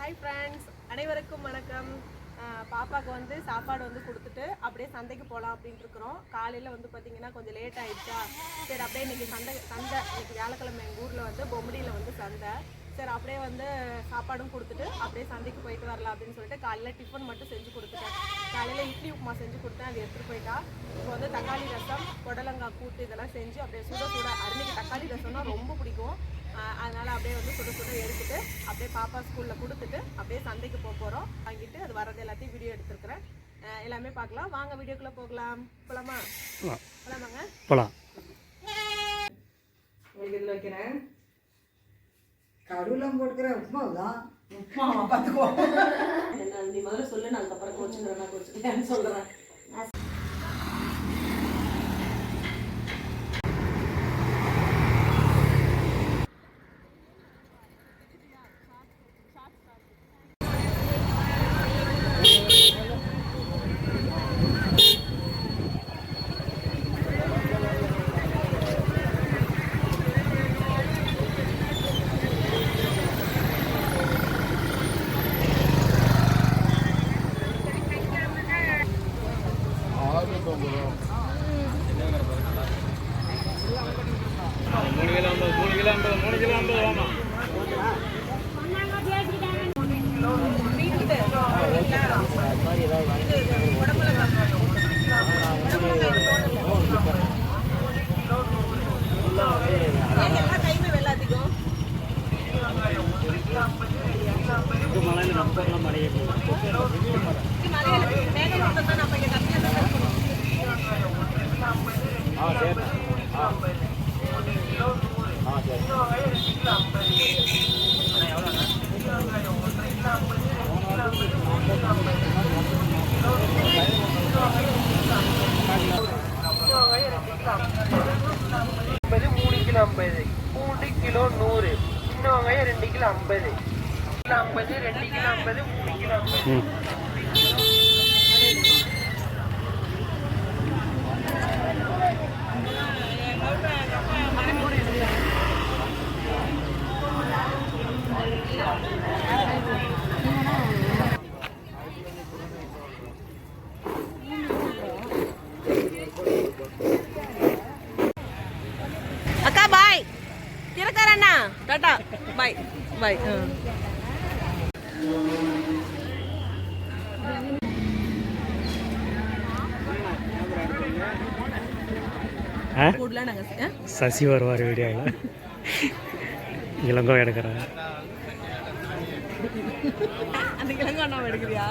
Hi friends, அனைவருக்கும் வணக்கம். பாப்பாவுக்கு வந்து சாப்பாடு வந்து கொடுத்துட்டு அப்படியே சந்தைக்கு போகலாம் அப்படின்ட்டு இருக்கிறோம். காலையில் வந்து பார்த்திங்கன்னா கொஞ்சம் லேட் ஆகிடுச்சா, சரி அப்படியே இன்றைக்கி சந்தை இன்றைக்கி வியாழக்கிழமை எங்கள் ஊரில் வந்து பொம்மடியில் வந்து சந்தை. சரி அப்படியே வந்து சாப்பாடும் கொடுத்துட்டு அப்படியே சந்தைக்கு போயிட்டு வரலாம் அப்படின்னு சொல்லிட்டு காலையில் டிஃபன் மட்டும் செஞ்சு கொடுத்துட்டேன். காலையில் இட்லி உப்புமா செஞ்சு கொடுத்தேன், அது எடுத்துகிட்டு போயிட்டா. இப்போ வந்து தக்காளி ரசம், புடலங்காய் கூட்டு இதெல்லாம் செஞ்சு அப்படியே சுட சுட அன்றைக்கி தக்காளி ரசம்னா ரொம்ப பிடிக்கும். அதனால் அப்படியே வந்து சுட சுட எடுத்துகிட்டு அப்படியே பாப்பா ஸ்கூலில் கொடுத்துட்டு அப்படியே சந்தைக்கு போகிறோம். வாங்கிட்டு அது வரது எல்லாத்தையும் வீடியோ எடுத்துருக்குறேன். எல்லாமே பார்க்கலாம். வாங்க வீடியோக்குள்ளே போகலாம். போகலாமா? போகலாமாங்க? போகலாம். இதில் வைக்கிறேன். கடுலாம் போட்டுக்கிறேன். உப்புமாவுதான். உப்புமா பார்த்துக்கோ. நீ முதல்ல சொல்லு, நான் அதுக்கப்புறம் கோச்சுக்கிறேன் சொல்கிறேன். பூண்டு கிலோ 100, சின்ன வெங்காயம் 2 கிலோ 50, 50 2 கிலோ 50, 3 கிலோ 50. அக்கா பாய், திறக்கறண்ணா, டாடா பாய் பாய். சசி வருவார் வீடியோவில். இளங்கோ எடுக்கிறேன். அந்த இளங்கோ அண்ணாவை எடுக்கிறியா?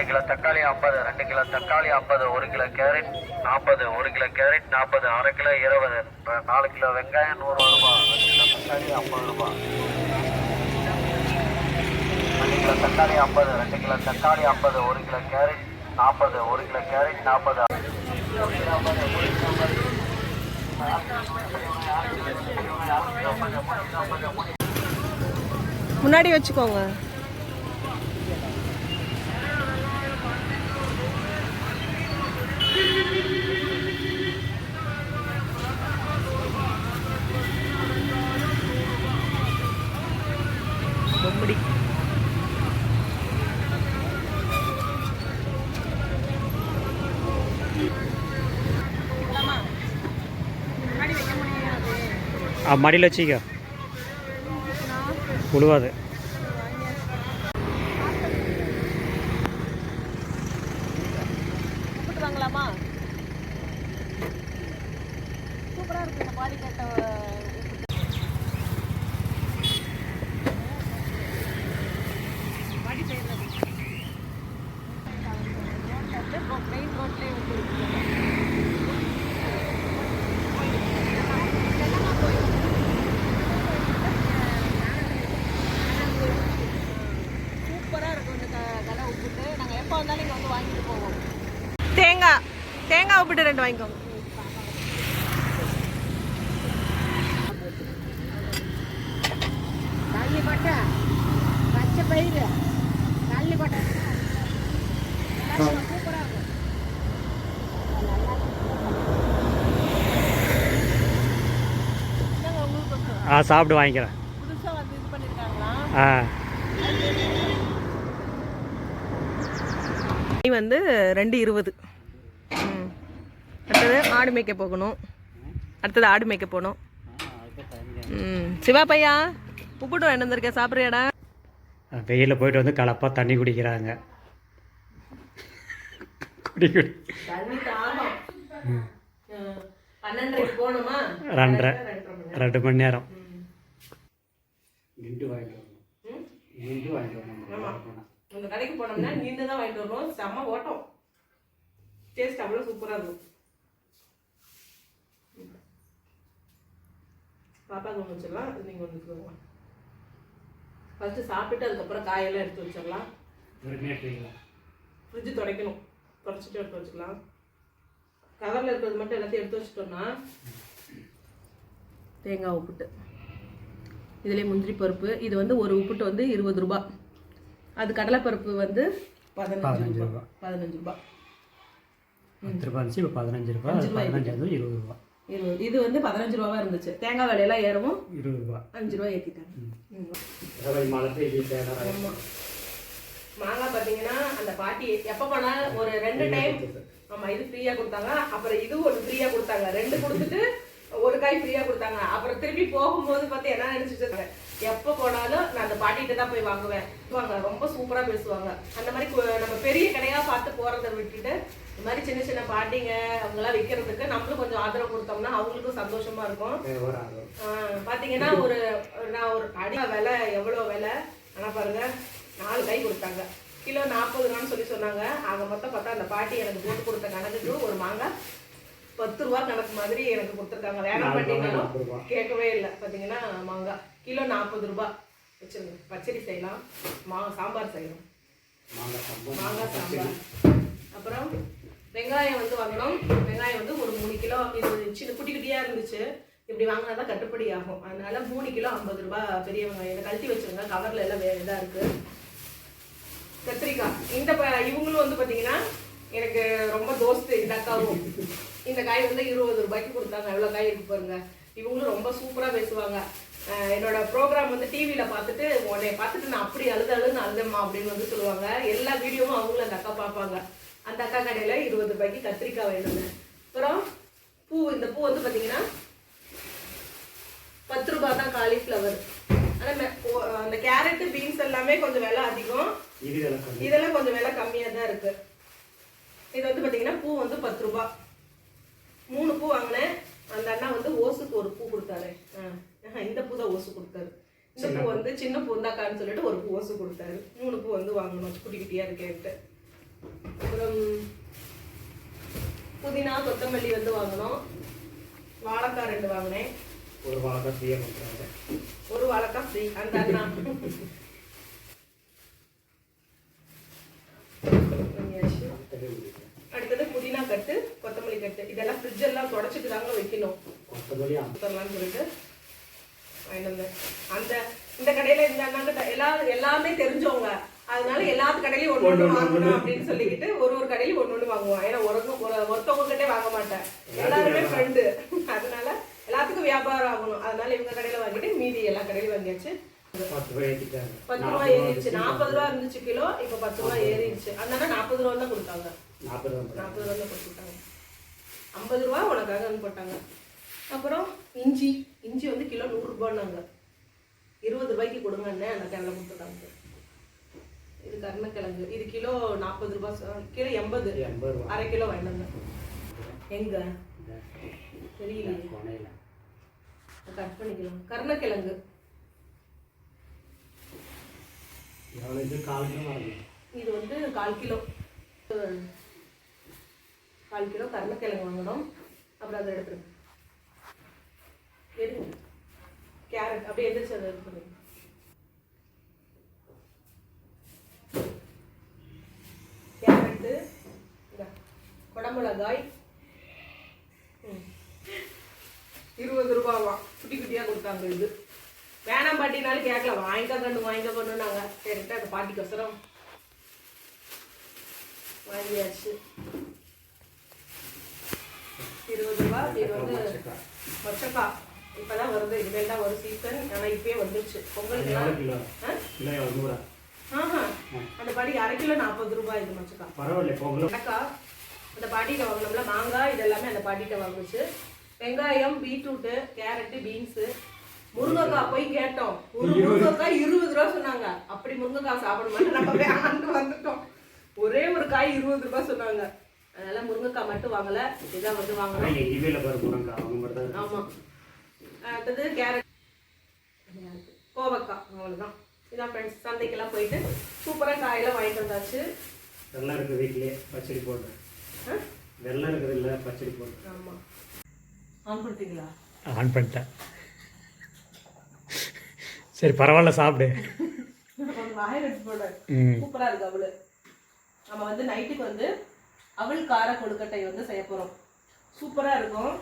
கிலோ தக்காளி 50, 2 கிலோ தக்காளி 50, 1 கிலோ கேரட் 40, 1 கிலோ கேரட் 40, அரை கிலோ 20, 4 கிலோ வெங்காயம் 100 ரூபாய், 2 கிலோ தக்காளி 50 ரூபாய். 2 கிலோ தக்காளி 50, 2 கிலோ தக்காளி 50, 1 கிலோ கேரட் 40, 1 கிலோ கேரட் 40. முன்னாடி வச்சுக்கோங்க. பொம்மடி மடியில் வச்சிக்க, உழுவாது. வாங்கலாமா? சூப்பராக இருக்கு இந்த பாடி கட்ட. பாடி செய்யறது மெயின் ரோட்லேயே வந்து சூப்பராக இருக்கும் இந்த கடை உப்புட்டு. நாங்கள் எப்போ வந்தாலும் இங்கே வந்து வாங்கிட்டு போவோம். தேங்காய் உப்பிட்டு 2 வாங்கிக்கோங்க. சாப்பிட்டு வாங்கிக்கிறேன். புதுசாக வந்து இது பண்ணியிருக்காங்களா? வந்து 2:20. அடுத்தது ஆடு மேய்க்க போகணும். அடுத்தது ஆடு மேய்க்க போகணும். சிவா பையா உப்புட்டு வாங்கிட்டு வந்திருக்கேன், சாப்பிட்றியாடா? வெயிலில் போயிட்டு வந்து கலப்பாக தண்ணி குடிக்கிறாங்க. தண்ணி தாகம். 12:30 போகணுமா? 2 மணி நேரம். இந்த கடைக்கு போனோம்னா நீண்டு தான் வாங்கிட்டு வரணும். செம்ம ஓட்டம், டேஸ்ட் அவ்வளோ சூப்பராக இருக்கும். பாப்பாவுக்கு ஒன்று வச்சிடலாம், நீங்கள் ஒன்று வச்சுக்கோங்க. ஃபஸ்ட்டு சாப்பிட்டு அதுக்கப்புறம் காயெல்லாம் எடுத்து வச்சிடலாம். ஃப்ரிட்ஜு துடைக்கணும், துடைச்சிட்டு எடுத்து வச்சுக்கலாம். கவரில் இருக்கிறது மட்டும் எல்லாத்தையும் எடுத்து வச்சுட்டோம்னா தேங்காய் உப்புட்டு, இதுலேயே முந்திரி பருப்பு. இது வந்து ஒரு உப்புட்டு வந்து 20 ரூபா. அது கடலைப்பருப்பு வந்து 15 ரூபா. 15 ரூபா. 10 ரூபா இருந்துச்சு, இப்போ 15 ரூபா. 15 20 ரூபா. இது வந்து 15 ரூபாவா இருந்துச்சு. தேங்காய் விலையெல்லாம் ஏறவும் 20 ரூபா. 5 ரூபா ஏற்றிட்டாங்க. மாங்காய் பார்த்தீங்கன்னா அந்த பாட்டி எப்போ போனால் ஒரு 2 டைம், ஆமாம், இது ஃப்ரீயாக கொடுத்தாங்க. அப்புறம் இது ஒன்று ஃப்ரீயாக கொடுத்தாங்க. 2 கொடுத்துட்டு ஒரு காய் ஃப்ரீயாக கொடுத்தாங்க. அப்புறம் திருப்பி போகும்போது பார்த்து என்ன நினச்சிட்டு எப்போ போனாலும் நான் அந்த பாட்டிகிட்ட தான் போய் வாங்குவேன். ரொம்ப சூப்பராக பேசுவாங்க. அந்த மாதிரி நம்ம பெரிய கடையாக பார்த்து போகிறத விட்டுட்டு இந்த மாதிரி சின்ன சின்ன பாட்டிங்க அவங்கெல்லாம் விற்கிறதுக்கு நம்மளும் கொஞ்சம் ஆதரவு கொடுத்தோம்னா அவங்களுக்கும் சந்தோஷமா இருக்கும். பார்த்தீங்கன்னா நான் ஒரு அடி விலை எவ்வளோ விலை ஆனால் பாருங்க, 4 காய் கொடுத்தாங்க. கிலோ 40 ரூபான்னு சொல்லி சொன்னாங்க. ஆக மொத்தம் பார்த்தா அந்த பாட்டி எனக்கு போட்டு கொடுத்த கணக்குக்கு ஒரு மாங்காய் 10 ரூபா கணக்கு மாதிரி எனக்கு கொடுத்துருக்காங்க. வேணாம் பண்ணினாலும் கேட்கவே இல்லை. பார்த்தீங்கன்னா மாங்காய் கிலோ 40 ரூபா. வச்சுருங்க, பச்சடி செய்யலாம், சாம்பார் செய்யலாம், மாங்காய் சாம்பார். அப்புறம் வெங்காயம் வந்து வாங்கினோம். வெங்காயம் வந்து ஒரு 3 கிலோ. இது சின்ன குட்டி குட்டியாக இருந்துச்சு, இப்படி வாங்கினா தான் கட்டுப்படி ஆகும். அதனால 3 கிலோ 50 ரூபா பெரிய வெங்காயம். இதை கழட்டி வச்சுருங்க, கவரில் எல்லாம் வேறு இதாக இருக்குது. கத்திரிக்காய் இவங்களும் வந்து பார்த்தீங்கன்னா எனக்கு ரொம்ப தோஸ்து. இந்த அக்காவும் இந்த காய் வந்து 20 ரூபாய்க்கு கொடுத்தாங்க. எவ்வளோ காய் இருக்கு பாருங்க. இவங்களும் ரொம்ப சூப்பராக பேசுவாங்க. என்னோட ப்ரோக்ராம் வந்து டிவியில் பார்த்துட்டு உன்னை பார்த்துட்டு நான் அப்படி அழுதம்மா அப்படின்னு வந்து சொல்லுவாங்க. எல்லா வீடியோவும் அவங்களும் அந்த அக்கா பார்ப்பாங்க. அந்த அக்கா கடையில் 20 ரூபாய்க்கு கத்திரிக்காய் வேணுங்க. அப்புறம் இந்த பூ வந்து பார்த்தீங்கன்னா 10 ரூபாய் தான் காலிஃப்ளவர். ஆனால் அந்த கேரட்டு பீன்ஸ் எல்லாமே கொஞ்சம் விலை அதிகம், இதெல்லாம் கொஞ்சம் விலை கம்மியாக தான் இருக்கு. இது வந்து பார்த்தீங்கன்னா பூ வந்து 10 ரூபா. 3 பூ வாங்கினேன். அந்த அண்ணா வந்து ஓசுக்கு ஒரு பூ கொடுத்தாரு. இந்த பூ தான் ஓசு கொடுத்தாரு. இந்த பூ வந்து சின்ன பூ இருந்தாக்கான்னு சொல்லிட்டு ஒரு பூ ஓசு கொடுத்தாரு. 3 பூ வந்து வாங்கணும், குட்டி குட்டியாக இருக்கேன்ட்டு. அப்புறம் புதினா கொத்தமல்லி வந்து வாங்கினோம். வாழைக்காய் 2 வாங்கினேன். ஒரு வாழைக்காய் ஃப்ரீயாக கொடுத்தாங்க. ஒரு வாழைக்காய் ஃப்ரீ அந்த அண்ணா. அடுத்தது புதினா கட்டு, கொத்தமல்லி கட்டு. இதெல்லாம் ஃப்ரிட்ஜ் எல்லாம் தொடச்சிட்டு தாங்க வைக்கணும். கொத்தமல்லி சொல்லிட்டு அந்த இந்த கடையில இந்த அண்ணாக்கிட்ட எல்லாமே தெரிஞ்சவங்க. அதனால எல்லாத்து கடையிலையும் ஒன்று வாங்கணும் அப்படின்னு சொல்லிக்கிட்டு ஒரு கடையிலையும் ஒன்று வாங்குவோம். ஏன்னா ஒருத்தவங்க கிட்டே வாங்க மாட்டேன், எல்லாருமே ஃப்ரெண்டு. அதனால எல்லாத்துக்கும் வியாபாரம் ஆகணும். அதனால இவங்க கடையில வாங்கிட்டு மீதி எல்லா கடையிலும் வாங்கியாச்சு. 10 ரூபா ஏறிடுச்சு. 40 ரூபா இருந்துச்சு கிலோ, இப்போ 10 ரூபா ஏறிடுச்சு. அதனால 40 ரூபா தான் கொடுத்தாங்க. 40 ரூபா தான் கொடுத்துட்டாங்க. 50 ரூபா உனக்காக வந்து போட்டாங்க. அப்புறம் இஞ்சி வந்து கிலோ 100 ரூபான்னாங்க. 20 ரூபாய்க்கு கொடுங்கன்னு அந்த கடையில் கொடுத்துட்டாங்க. இது கருணக்கிழங்கு, இது கிலோ 40 ரூபா, கிலோ 80, அரை கிலோ வாங்கினாங்க. எங்க தெரியல, கட் பண்ணிக்கலாம். கருணக்கிழங்கு இது வந்து 1/4 கிலோ. 1/4 கிலோ கருணக்கிழங்கு வாங்கணும். அப்புறம் அதை எடுத்துருங்க. கேரட் அப்படியே எதிர்த்து அதை எடுத்து பண்ணுங்க. கேரட்டு, குடமிளகாய் 20 ரூபாவா, குட்டி குட்டியாக கொடுத்தாங்க. இது வேணாம் பாட்டினாலும் கேட்கல, வாங்கிக்க பண்ணுனாங்க. சரிட்டு அந்த பாட்டிக்கொசரம் வாங்கியாச்சு. 20 ரூபா. இது வந்து மொச்சக்காய் இப்பதான் வருது, இனிமேல் தான் ஒரு சீசன். ஆனா இப்பயே வந்துருச்சு பொங்கலுக்கு. எவ்வளோ கிலோ? கிலோ எவ்வளோ? 100? ஆஹா, அந்த பாடி அரை கிலோ 40 ரூபாய். இது மச்சக்கா பரவாயில்ல. பொங்கல் அக்கா அந்த பாட்டிகிட்ட வாங்கினோம்ல மாங்காய், இதெல்லாமே அந்த பாட்டிகிட்ட வாங்குச்சு. வெங்காயம், பீட்ரூட்டு, கேரட்டு, பீன்ஸு, முருங்கைக்காய் போய் கேட்டோம். ஒரு முருங்கைக்காய் 20 ரூபா சொன்னாங்க. அப்படி முருங்கைக்காய் சாப்பிட மாட்டோம், நம்ம வேணான்னு வந்துட்டோம். ஒரே ஒரு காய் 20 ரூபாய் சொன்னாங்க. அதனால முருங்கைக்காய் மட்டும் வாங்கல, இதான் வந்து வாங்கணும். எங்கேயுமே பாரு முருங்கக்காய் அவங்க மட்டும் தான். ஆமா. அடுத்தது கேரட், கோவக்காய், அவ்வளோதான். இதான் ஃப்ரெண்ட்ஸ், சந்தைக்கெல்லாம் போயிட்டு சூப்பராக காயெல்லாம் வாங்கிட்டு வந்தாச்சு. வெள்ளம் இருக்குது வீட்லேயே, பச்சடி போடுறேன். வெள்ளம் இருக்குது இல்லை, பச்சடி போடுறேன். ஆமாம். ஆன் பண்ணிட்டீங்களா? ஆன் பண்ணிட்டேன். சரி பரவாயில்ல, சாப்பிடு. கொஞ்சம் வாயில் எடுத்து போட. சூப்பராக இருக்கு அவளு. நம்ம வந்து நைட்டுக்கு வந்து அவள் கார கொழுக்கட்டை வந்து செய்ய போகிறோம். சூப்பராக இருக்கும்.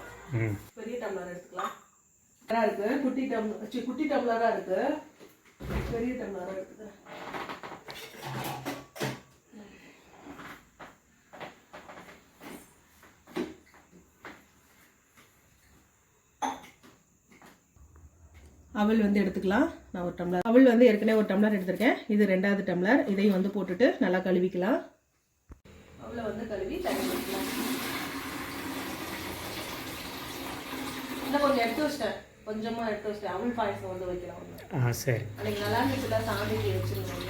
பெரிய டம்ளர் எடுத்துக்கலாம். இருக்கு குட்டி டம்ளராக இருக்கு. பெரிய டம்ளராக எடுத்துக்கிறேன். அவல் வந்து எடுத்துக்கலாம். நான் ஒரு டம்ளர் அவல் வந்து ஏற்கனவே ஒரு டம்ளர் எடுத்திருக்கேன். இது 2வது டம்ளர். இதையும் வந்து போட்டுட்டு நல்லா கழுவிக்கலாம். அவளை வந்து கழுவி தண்ணி ஊற்றலாம். இன்னும் கொஞ்சம் எடுத்து வச்சிட்டேன், கொஞ்சமாக எடுத்து வச்சிட்டேன். அவள் பாயசம் வந்து வைக்கலாம். சரி. அன்றைக்கி நல்லா இருந்துச்சுல, சாமிக்கு வச்சுருந்தோம்.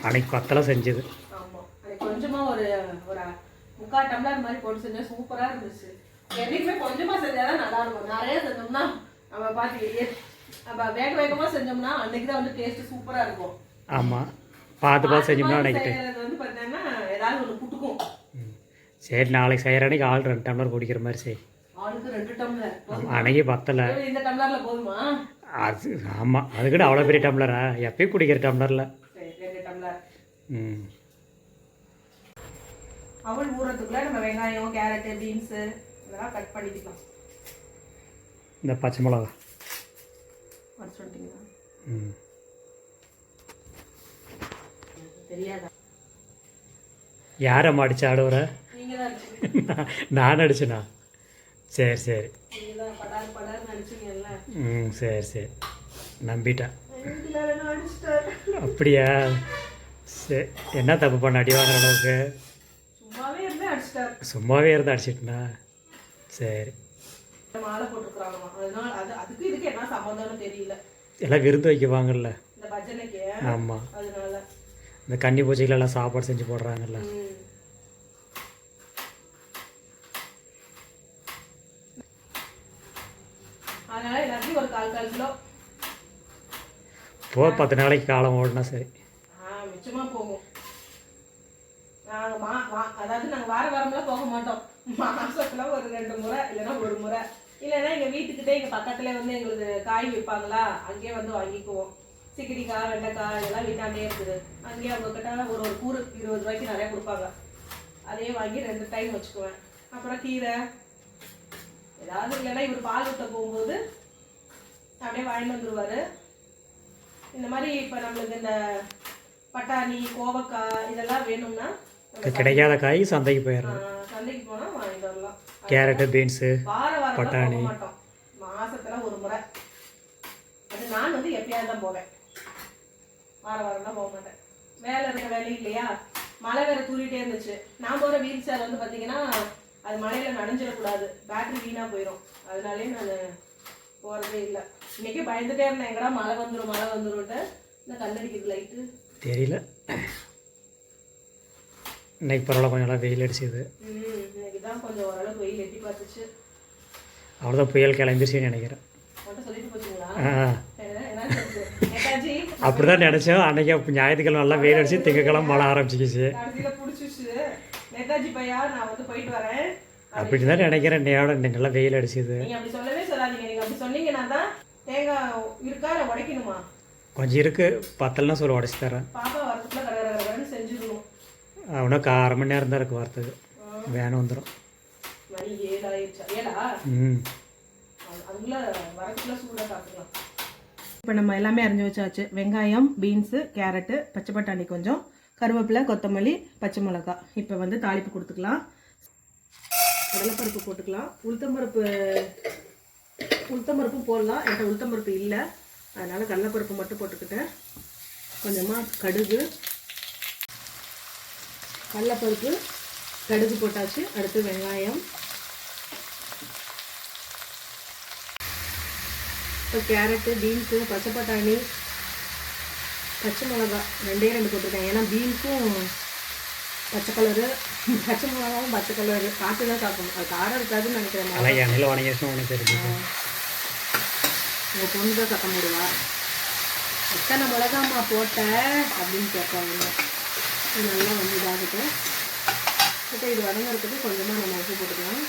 அன்னைக்கு பத்தெல்லாம் செஞ்சது. ஆமாம், அன்றைக்கி கொஞ்சமாக ஒரு 3/4 டம்ளர் மாதிரி போட்டு செஞ்சேன். சூப்பராக இருந்துச்சு. என்றைக்குமே கொஞ்சமாக செஞ்சால் தான் நல்லா இருக்கும். நிறைய செஞ்சோம்னா நம்ம பார்த்து நம்ம வேகமாக செஞ்சோம்னா அன்னைக்கு தான் வந்து டேஸ்ட் சூப்பராக இருக்கும். ஆமாம், பார்த்து செஞ்சோம்னா அன்னைக்கு வந்து பார்த்தீங்கன்னா ஏதாவது ஒன்று புட்டுக்கும். சரி, நாளைக்கு செய்கிற அன்னைக்கு ஆள் 2 டம்ளர் குடிக்கிற மாதிரி செய். ஆளுக்கு 2 டம்ளர். அன்னைக்கு பத்தலை. இந்த டம்ளர்ல போதுமா? அது ஆமாம், அதுக்குன்னு அவ்வளோ பெரிய டம்ளரா? எப்பயும் குடிக்கிற டம்ளரில். சரி, 2 டம்ளர். ம். அவள் ஊறதுக்குள்ள நம்ம வெங்காயம், கேரட்டு, பீன்ஸு இதெல்லாம் கட் பண்ணிக்கலாம். இந்த பச்சை மிளகா சொல்லிட்டீங்களா? ம். தெரியாதா? யாரம்மா அடிச்சு ஆடுவற? நீங்கள் தான் அடிச்சுங்க. நான் அடிச்சேனா? சரி சரி. நீங்கள் தான் படார்னு அடிச்சிங்கல்ல. ம், சரி சரி, நம்பிட்டேன். அடிச்சிட்டாரு. அப்படியா? சரி, என்ன தப்பு பண்ண அடி வாங்குற அளவுக்கு? சும்மாவே இருந்து அடிச்சிட்டாரு. சும்மாவே இருந்து அடிச்சிட்டுனா? சரி. மாலை போட்டுருக்குறாங்கம்மா, அதனால அதுக்கு இதுக்கு என்ன சம்மந்தம்னு தெரியல. எல்லாம் விருந்து வைக்குவாங்கல்ல இந்த பஜனைக்கு. ஆமாம், அதனால இந்த கன்னி பூஜைகளெல்லாம் சாப்பாடு செஞ்சு போடுறாங்கல்ல. அதனால எல்லாத்தையும் ஒரு 1/4 கிலோ போ. 10 நாளைக்கு காலம் ஓடினா சரி. மிச்சமாக போகும். நாங்கள் அதாவது நாங்கள் வாரம்லாம் போக மாட்டோம். மாதத்தில் ஒரு 2 முறை இல்லைன்னா 1 முறை, இல்லைன்னா எங்கள் வீட்டுக்கிட்டே எங்கள் பக்கத்துல வந்து எங்களுக்கு காய் விற்பாங்களா, அங்கேயே வந்து வாங்கிக்குவோம். சிக்கிடிக்காய், வெண்டைக்காய் இதெல்லாம் வீட்டாண்டே இருக்குது. அங்கேயே அவங்கக்கிட்ட ஒரு கூறு 20 ரூபாய்க்கு நிறையா கொடுப்பாங்க. அதையே வாங்கி 2 டைம் வச்சுக்குவேன். அப்புறம் கீரை ஏதாவது, இல்லைன்னா இவர் பால் ஊற்ற போகும்போது அப்படியே வாங்கிட்டு வந்துடுவார். இந்த மாதிரி இப்போ நம்மளுக்கு இந்த பட்டாணி, கோவக்காய் இதெல்லாம் வேணும்னா கிடைக்காத காய் சந்தைக்கு போயிடுறோம். சந்தைக்கு போனால் வாங்கிட்டு வரலாம். கேரட்டு, பீன்ஸு, வாரம் பட்டாணி. போக மாட்டோம், மாசத்துல 1 முறை. அது நான் வந்து எப்பயாவது தான் போவேன், வாரம்லாம் போக மாட்டேன். வேலை இருக்க வேலை இல்லையா, மழை வேற தூரிட்டே இருந்துச்சு. நான் போகிற வீல் சேர் வந்து பார்த்தீங்கன்னா அது மழையில நனைஞ்சிடக்கூடாது, பேட்டரி வீணாக போயிடும். அதனாலே நான் போகிறதே இல்லை. இன்னைக்கு பயந்துட்டே இருந்தேன், எங்கடா மழை வந்துரும்ட்டு. இந்த கண்ணடிக்குது லைட்டு தெரியல. இன்னைக்கு பரவாயில்ல, கொஞ்சம் நல்லா வெயில் அடிச்சுது. இன்னைக்கு தான் கொஞ்சம் ஓரளவுக்கு வெயில் எட்டி பார்த்துச்சு. அவ்வளோதான், புயல் கிளம்பிருச்சுன்னு நினைக்கிறேன். சொல்லிட்டு போச்சுங்களா? அப்படிதான் நினைச்சோம். அன்னைக்கு ஞாயிற்றுக்கிழமை நல்லா வெயில் அடிச்சு, திங்கக்கிழமை மழை ஆரம்பிச்சிக்கிச்சு. நேதாஜி பையா, நான் வந்து போயிட்டு வரேன் அப்படிதான் நினைக்கிறேன். இன்னைக்கு நல்லா வெயில் அடிச்சுது. நீங்க அப்படி சொல்லவே சொல்லாதீங்க. நீங்க அப்படி சொன்னீங்கன்னா தான் தேங்காய் இருக்கா இல்லை உடைக்கணுமா? கொஞ்சம் இருக்கு, பத்தலாம் சொல்ல உடச்சி தரேன். பாப்பா வரத்துக்குள்ள கடற்கரை செஞ்சுக்கணும். அவனா 1/2 மணி நேரம் தான் இருக்கு வரத்துக்கு. வேணும் வந்துடும். மணி 7 ஆயிடுச்சா? 7ஆ? அதுக்குள்ள வரத்துக்குள்ள சூடாக சாப்பிடலாம். இப்போ நம்ம எல்லாமே அரிஞ்சு வச்சாச்சு. வெங்காயம், பீன்ஸு, கேரட்டு, பச்சை பட்டாணி, கொஞ்சம் கருவேப்பிலை, கொத்தமல்லி, பச்சை மிளகாய். இப்போ வந்து தாளிப்பு கொடுத்துக்கலாம். கடலைப்பருப்பு போட்டுக்கலாம். உளுத்தம்பருப்பு உளுத்தம்பருப்பும் போடலாம். என்கிட்ட உளுத்தம்பருப்பு இல்லை, அதனால் கடலைப்பருப்பு மட்டும் போட்டுக்கிட்டேன். கொஞ்சமாக கடுகு, கடலைப்பருப்பு கடுகு போட்டாச்சு. அடுத்து வெங்காயம், இப்போ கேரட்டு, பீன்ஸு, பச்சை பட்டாணி, பச்சை மிளகா 2 போட்டிருக்கேன். ஏன்னா பீன்ஸும் பச்சை கலரு, பச்சை மிளகாவும் பச்சை கலரு பார்த்து தான் சாப்பிடணும். அது காரம் இருக்காதுன்னு நினைக்கிறேன். உங்கள் பொண்ணு தான் சத்தம் போடுவா, எத்தனை மிளகாமா போட்ட அப்படின்னு கேட்பாங்க. இது நல்லா வந்து இதாகட்டும். இப்போ இது வதங்கிறதுக்கு கொஞ்சமாக நம்ம உப்பு போட்டுக்கலாம்.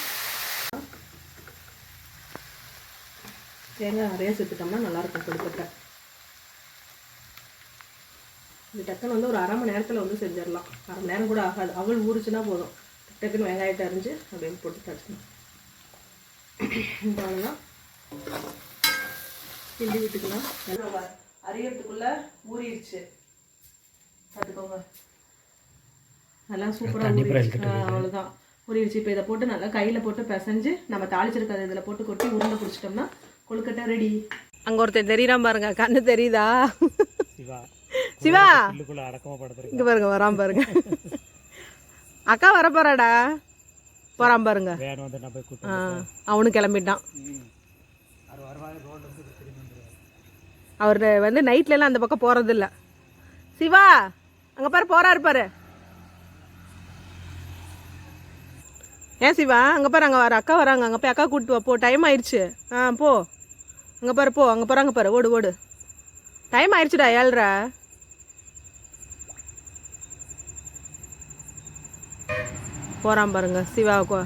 தேங்காய் நிறைய சேர்த்துட்டோம்னா நல்லாயிருக்கும் கொழுக்கட்டை. இது டக்குன்னு வந்து ஒரு 1/2 மணி நேரத்தில் வந்து செஞ்சிடலாம். 1/2 மணி நேரம் கூட ஆகாது. அவள் ஊறிச்சுன்னா போதும். டக்குன்னு வெங்காயத்தை அரிஞ்சு அப்படின்னு போட்டு தச்சுக்கணும். அவ்வளோதான், கிண்டி விட்டுக்கலாம். அரியறதுக்குள்ளே ஊறிடுச்சு பார்த்துக்கோங்க. நல்லா சூப்பராக அவ்வளோதான் ஊறிடுச்சு. இப்போ இதை போட்டு நல்லா கையில் போட்டு பிசைஞ்சு நம்ம தாளிச்சிருக்கிறது இதில் போட்டு கொட்டி உருண்டை பிடிச்சிட்டோம்னா கொழுக்கட்டை ரெடி. அங்கே ஒருத்தர் தெரியுறான் பாருங்க, கண்ணு தெரியுதா? சிவா இங்கே பாருங்க, வராம பாருங்க. அக்கா வர போறாடா, போறாம பாருங்க. அவனு கிளம்பிட்டான். அவர் வந்து நைட்ல எல்லாம் அந்த பக்கம் போறது இல்ல. சிவா அங்க பாரு, போறாரு பாரு. ஏன் சிவா அங்க பாரு, அங்க வர அக்கா வராங்க. அங்க போய் அக்கா கூப்பிட்டு வா, போ, டைம் ஆயிடுச்சு. போ, அங்க பாரு, போ, அங்க போறாங்க பாரு, ஓடு ஓடு, டைம் ஆயிடுச்சுடா, 7:30. போறான் பாருங்க சிவாவுக்கு.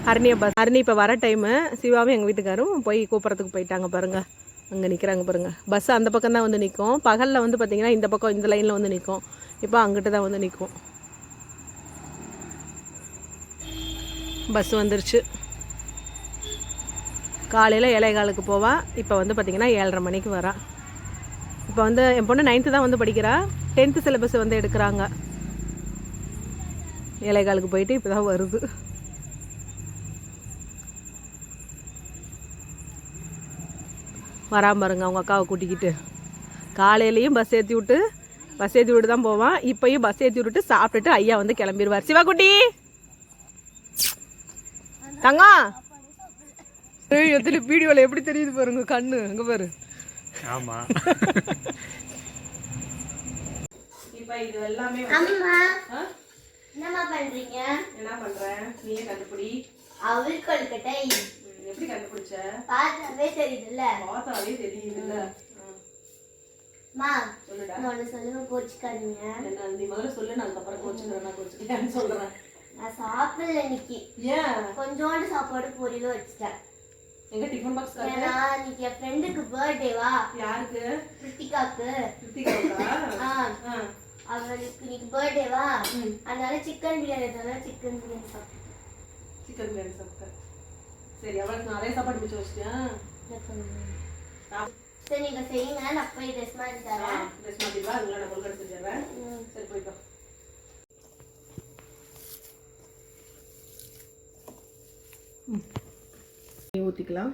ஹரிணி இப்போ வர டைமு. சிவாவும் எங்கள் வீட்டுக்காரும் போய் கூப்பிட்றதுக்கு போயிட்டாங்க பாருங்க. அங்கே நிற்கிறாங்க பாருங்க. பஸ் அந்த பக்கம் தான் வந்து நிற்கும். பகலில் வந்து பார்த்தீங்கன்னா இந்த பக்கம் இந்த லைனில் வந்து நிற்கும். இப்போ அங்கிட்டு தான் வந்து நிற்கும். பஸ் வந்துருச்சு. காலையில் 7:15 போவான். இப்போ வந்து பார்த்திங்கன்னா 7:30 மணிக்கு வரான். இப்போ வந்து என் பொண்ணு 9th தான் வந்து படிக்கிறா. 10th சிலபஸ் வந்து எடுக்கிறாங்க. 7:15 போயிட்டு இப்போ தான் வருது. வராம பாருங்க அவங்க அக்காவை கூட்டிக்கிட்டு. காலையிலையும் பஸ் ஏற்றி விட்டு தான் போவான். இப்போயும் பஸ் ஏற்றி விட்டுட்டு சாப்பிட்டுட்டு ஐயா வந்து கிளம்பிடுவார். சிவாக்குட்டி தங்கம், எத்தனை வீடியோவில் எப்படி தெரியுது பாருங்க கண்ணு, அங்கே பாரு. ஆமா, இப்போ இது எல்லாமே என்னம்மா பண்றீங்க? என்ன பண்றேன், நீயே கண்டுபிடி. அவள் கொழுக்கட்டை எப்படி கண்டுபிடிச்ச? பார்த்தாவே தெரியுதுல்ல. பார்த்தாவே தெரியுதுல்ல. மா சொல்லுடா. ஒன்னு சொல்லுங்க, கோச்சுக்காதீங்க. என்ன நீ முதல்ல சொல்லு, நான் அதுக்கப்புறம் கோச்சுக்கிறேன்னு சொல்றேன். நான் சாப்பிடல இன்னைக்கு. ஏன்? கொஞ்சோண்டு சாப்பாடு பொரியலும் வச்சுட்டேன். எங்க டிஃபன் பாக்ஸ் ஏன்னா இன்னைக்கு என் ஃப்ரெண்டுக்கு பர்த்டேவா. யாருக்கு? கிருத்திகாக்கு. கிருத்திகாக்கா? அவளுக்கு இன்னைக்கு பர்த்டேவா, அதனால சிக்கன் பிரியாணி சிக்கன் பிரியாணி சாப்பிட்டேன். சிக்கன் பிரியாணி சாப்பிட்டேன். சரி, அவளுக்கு நிறைய சாப்பாடு பிடிச்சி வச்சுட்டேன். சரி நீங்க செய்யுங்க, நான் போய் ட்ரெஸ் மாட்டி தரேன். ட்ரெஸ் மாட்டிடுவா, அதுக்குள்ள நான் கொழுக்கட்டை செஞ்சிடறேன். சரி போய்க்கோ. நெய் ஊற்றிக்கலாம்.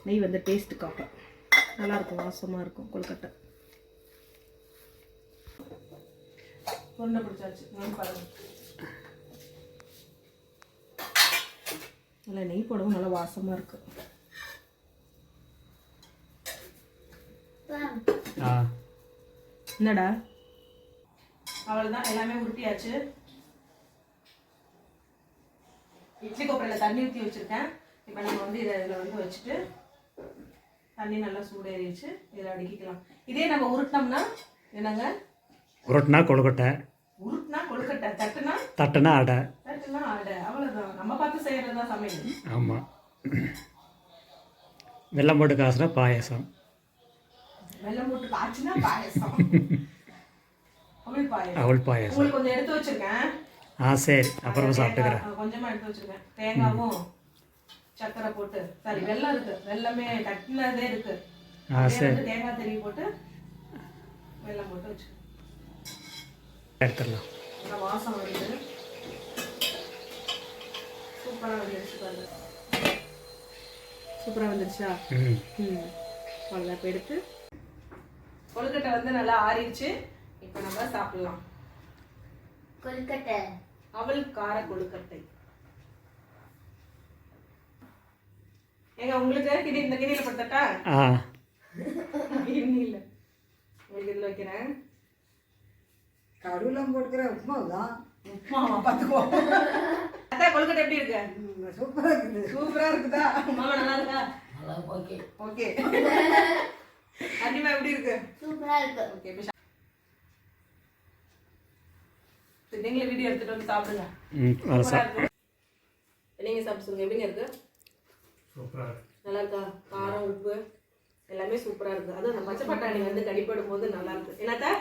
நெய் வந்து டேஸ்ட்டுக்காக நல்லாயிருக்கும், வாசமாக இருக்கும் கொழுக்கட்டை. உருண்டை பிடிச்சாச்சு, பாருங்க. நல்லா நெய் போடவும் நல்லா வாசமாக இருக்கு. என்னடா அவ்வளோதான், எல்லாமே உருட்டியாச்சு. இட்லி கொப்பரையில் தண்ணி ஊற்றி வச்சுருக்கேன். இப்போ நம்ம வந்து இதில் வந்து வச்சுட்டு தண்ணி நல்லா சூடேறிச்சு, இதில் அடுக்கிக்கலாம். இதே நம்ம உருட்டினோம்னா என்னங்க? உருட்டினா கொழுக்கட்டை, உருட்டினா கொழுக்கட்டை, தட்டுனா அடை. அவ்வளோதான், நம்ம பார்த்து செய்கிறது தான் சமையல். ஆமாம், வெல்லம் போட்டு காசுனா பாயசம். வெல்லம் போட்டு காய்ச்சினா பாயசம். அவள் பாயசம் உங்களுக்கு கொஞ்சம் எடுத்து வச்சிருக்கேன். சரி, அப்புறமா சாப்பிட்டுக்கிறேன். கொஞ்சமாக எடுத்து வச்சிருக்கேன். தேங்காவும் சக்கரை போட்டு, சாரி வெல்லம் இருக்கு, வெல்லமே தட்டினதே இருக்கு. சரி, தேங்காய் திருவி போட்டு வெல்லம் போட்டு வச்சு எடுத்துடலாம். வாசம் வருது, சூப்பராக வந்துருச்சு பாருங்க. சூப்பராக வந்துருச்சா? ம் அவ்வளோதான். இப்போ எடுத்து கொழுக்கட்டை வந்து நல்லா ஆறிடுச்சு. இப்போ நம்ம சாப்பிடலாம். கொழுக்கட்டை அவல் கார கொழுக்கட்டை. ஏங்க உங்களுக்கு கிணி இந்த கிணியில் படுத்தட்டா? ஆ கிணி இல்லை, உங்களுக்கு இதில் வைக்கிறேன். கடுலாம் போட்டுக்கிற உப்புமா தான். உப்புமாவா? பார்த்துக்கோ. அதான் கொழுக்கட்டை எப்படி இருக்கு? சூப்பராக இருக்குது. சூப்பராக இருக்குதா? மாமா நல்லா இருக்கா? ஓகே. ஓகே. அண்ணிமா எப்படி இருக்கு? சூப்பரா இருக்கு. ஓகே. நீங்களே வீடியோ எடுத்துட்டு வந்து சாப்பிடுங்க. சூப்பரா இருக்கு. நீங்க சாப்பிட்டு சொல்லுங்க எப்படிங்க இருக்கு? சூப்பராக இருக்கு. நல்லா இருக்கா? காரம் உப்பு எல்லாமே சூப்பரா இருக்கு. அதுவும் அந்த பச்சை பட்டாணி வந்து கடிப்படும் போது நல்லா இருக்கு. என்னத்தா?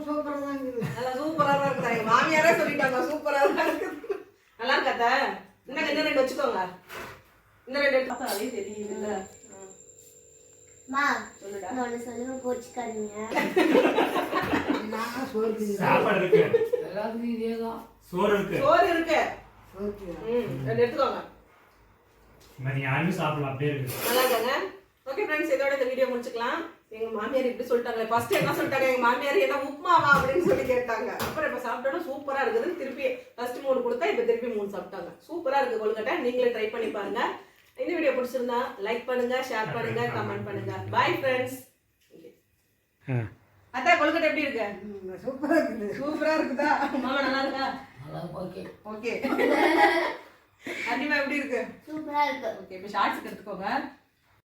சூப்பராக தான் இருக்குது. நல்லா சூப்பரா தான் இருக்கு. எங்க மாமியாரே சொல்லிட்டாங்க சூப்பரா தான் இருக்கு. நல்லா இருக்காத்தா? இன்னும் இன்னும் 2 வச்சுக்கோங்க. இன்னும் 2 எடுத்து அதே தெரியுதுல்ல. மா சொல்லுடா. நான் ஒன்று சொல்லுங்க, கோச்சிக்காதீங்க. நான் சோறு சாப்பாடு இருக்கு, எல்லாத்துக்கும் இதே தான். சோறு இருக்கு, சோறு இருக்கு. ஓகே. 2 எடுத்துக்கோங்க. நீ யாருமே சாப்பிடலாம், அப்படியே இருக்கு. நல்லா இருக்காங்க. ஓகே ஃப்ரெண்ட்ஸ், இதோட இந்த வீடியோ முடிச்சுக்கலாம். எங்க மாமியார் இப்படி சொல்லிட்டாங்க. ஃபர்ஸ்ட் என்ன சொல்லிட்டாங்க எங்க மாமியார், என்ன உப்புமாவா அப்படின்னு சொல்லி கேட்டாங்க. அப்புறம் இப்ப சாப்பிட்டோம் சூப்பரா இருக்குதுன்னு திருப்பி ஃபர்ஸ்ட் 3 கொடுத்தா இப்ப திருப்பி 3 சாப்பிட்டாங்க. சூப்பரா இருக்கு கொழுக்கட்டை. நீங்களே ட்ரை பண்ணி பாருங்க. இந்த வீடியோ பிடிச்சிருந்தா லைக் பண்ணுங்க, ஷேர் பண்ணுங்க, கமெண்ட் பண்ணுங்க. Bye friends. அதான் கொழுக்கட்டை எப்படி இருக்கு? சூப்பராக இருக்குது. சூப்பரா இருக்குதா? மாமா நல்லா இருக்கா? ஓகே. அண்ணிமா எப்படி இருக்கு? சூப்பரா இருக்கு. ஓகே. இப்போ ஷார்ட்ஸ்க்கு எடுத்துக்கோங்க.